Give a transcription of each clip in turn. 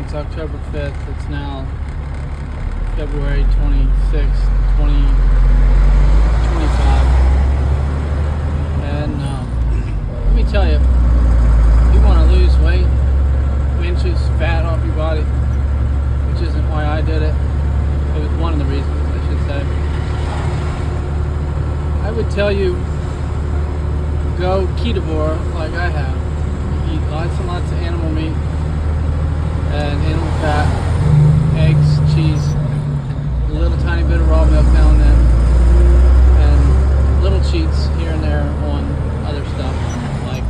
It's October 5th. It's now February 26th, 2025. And let me tell you, if you want to lose weight, inches, fat off your body, which isn't why I did it, it was one of the reasons, I should say, I would tell you, go ketovore like I have. Eat lots and lots of animal meat and animal fat, eggs, cheese, a little tiny bit of raw milk now and then, and little cheats here and there on other stuff like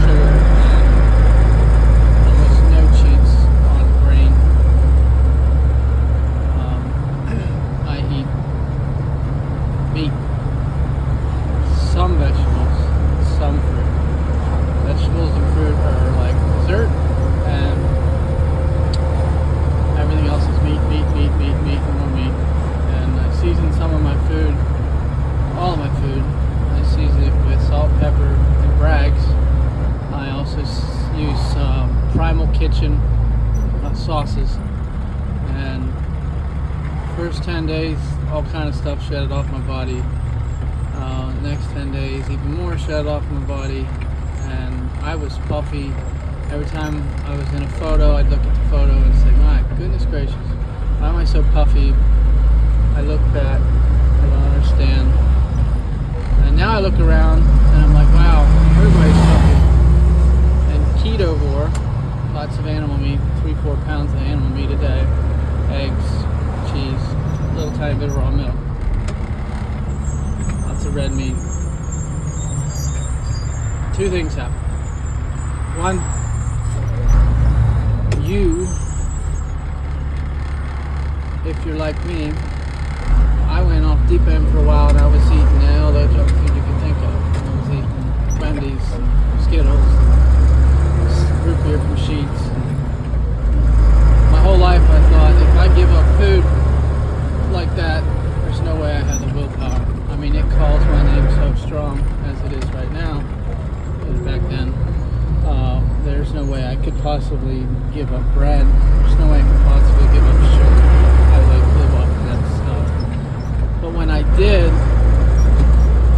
sugar, and almost no cheats on grain. I eat meat, some vegetables, some fruit. Vegetables and fruit are like dessert, and everything else is meat, and more meat. And I season some of my food, all of my food, I season it with salt, pepper, and Bragg's. I also use Primal Kitchen sauces. And first 10 days, all kind of stuff shedded off my body. Next 10 days, even more shed off my body, and I was puffy. Every time I was in a photo, I'd look at the photo and say, my goodness gracious, why am I so puffy? I look fat, I don't understand. And now I look around and I'm like, wow, everybody's puffy. And ketovore, lots of animal meat, 3-4 pounds of animal meat a day, eggs, cheese, a little tiny bit of raw milk. Of red meat. Two things happen. One, you, if you're like me, I went off deep end for a while and I was eating all the junk food you can think of. I was eating Wendy's, Skittles, root beer from Sheetz. My whole life I thought, if I give up food like that, there's no way I had the willpower. I mean, it calls my name so strong as it is right now. And back then, there's no way I could possibly give up bread. There's no way I could possibly give up sugar. I would live off of that stuff. But when I did,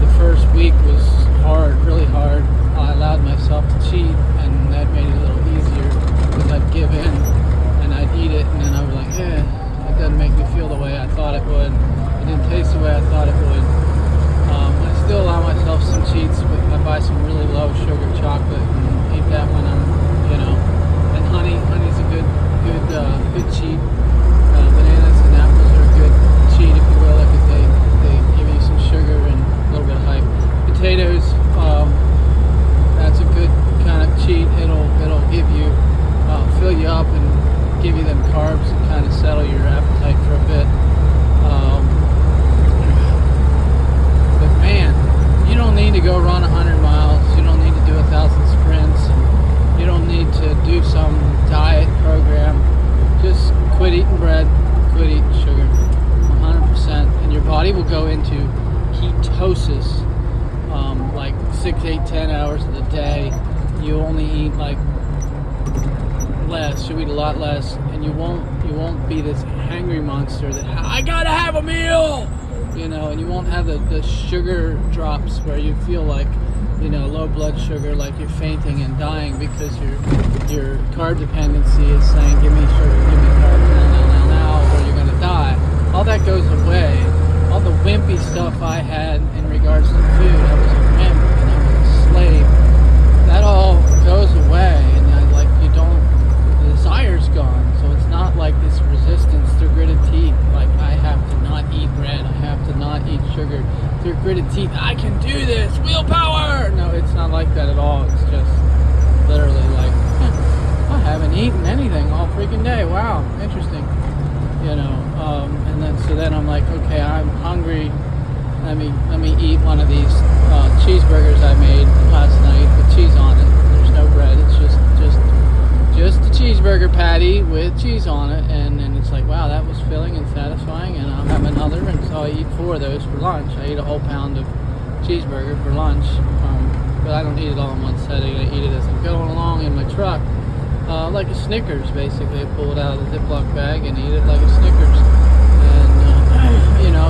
the first week was hard, really hard. I allowed myself to cheat, and that made it a little easier because I'd give in and I'd eat it, and then I was like, it doesn't make me feel the way I thought it would. It didn't taste the way I thought it would. I still allow myself some cheats. I buy some really low sugar chocolate and eat that when I'm, and honey's a good cheat. Bananas and apples are a good cheat, if you will, because they give you some sugar and a little bit of hype. Potatoes, that's a good kind of cheat. It'll give you, fill you up and give you them carbs and kind of settle your appetite for a bit. But man, you don't need to go run 100 miles. You don't need to do 1,000 sprints. You don't need to do some diet program. Just quit eating bread, quit eating sugar, 100%, and your body will go into ketosis, like 6, 8, 10 hours of the day. You only eat like less. You eat a lot less, and you won't be this hangry monster that I gotta have a meal. And you won't have the sugar drops where you feel like, low blood sugar, like you're fainting and dying because your carb dependency is saying, give me sugar, give me carbs now, or you're gonna die. All that goes away. All the wimpy stuff I had in regards to food, I was a wimp and I was a slave. That all goes away, and the desire's gone. So it's not like this resistance through gritted teeth, like I have to not eat bread, I have to not eat sugar. Through gritted teeth, I can do this, willpower! No, it's not like that at all. It's just literally like, I haven't eaten anything all freaking day. Wow, interesting. And then I'm like, okay, I'm hungry. Let me eat one of these cheeseburgers I made last night with cheese on it. There's no bread. It's just a cheeseburger patty with cheese on it, and it's like, wow, that was filling and satisfying, and I'll have another, and so I eat 4 of those for lunch. I eat a whole pound of cheeseburger for lunch, but I don't eat it all in one setting. I eat it as I'm going along in my truck, like a Snickers, basically. I pull it out of the Ziploc bag and eat it like a Snickers. And,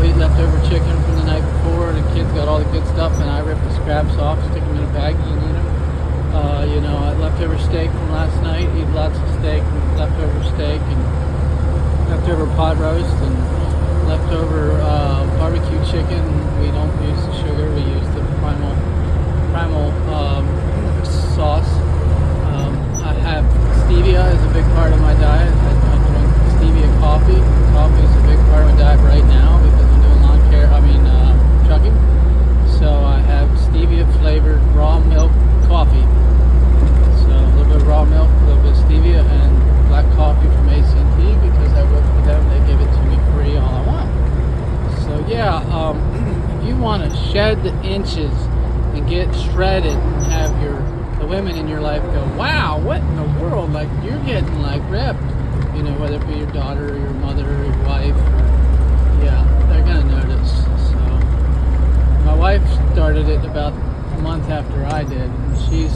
eat leftover chicken from the night before. The kids got all the good stuff, and I rip the scraps off, stick them in a baggie, and eat them. Leftover steak from last night, eat lots of steak, leftover steak, and leftover pot roast, and leftover barbecue chicken. We don't use the sugar, we use the primal sauce. I have stevia is a big part of my diet. I drink stevia coffee. Coffee is a big part of my diet right now because I'm doing trucking. So I have stevia flavored raw milk coffee. So a little bit of raw milk, a little bit of stevia, and black coffee from AT&T because I work for them. They give it to me free all I want. So if you want to shed the inches and get shredded and have the women in your life go, wow, what in the world? Like, you're getting like ripped. Whether it be your daughter or your mother or your wife. They're gonna notice. So my wife started it about a month after I did, and she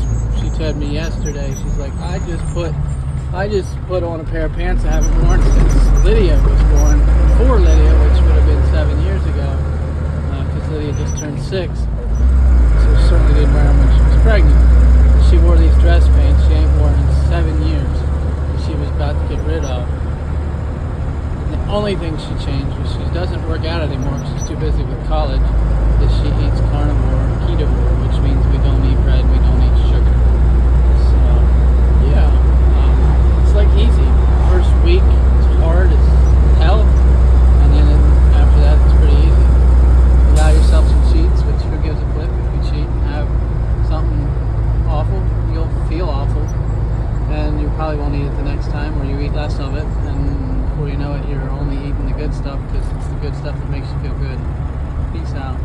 told me yesterday, she's like, I just put on a pair of pants I haven't worn since Lydia was born. Before Lydia, which would have been 7 years ago, because Lydia just turned 6. So she certainly didn't wear them when she was pregnant. She wore these dress pants she ain't worn in 7 years. She was about to get rid of. The only thing she changed was she doesn't work out anymore because she's too busy with college. Is she eats carnivore, ketovore, which means we don't eat bread, we don't eat sugar. So it's like easy. First week it's hard as hell, and then after that it's pretty easy. Allow yourself some cheats, which who gives a flip if you cheat and have something awful, you'll feel awful. And you probably won't eat it the next time, or you eat less of it, and before you know it, you're only eating the good stuff because it's the good stuff that makes you feel good. Peace out.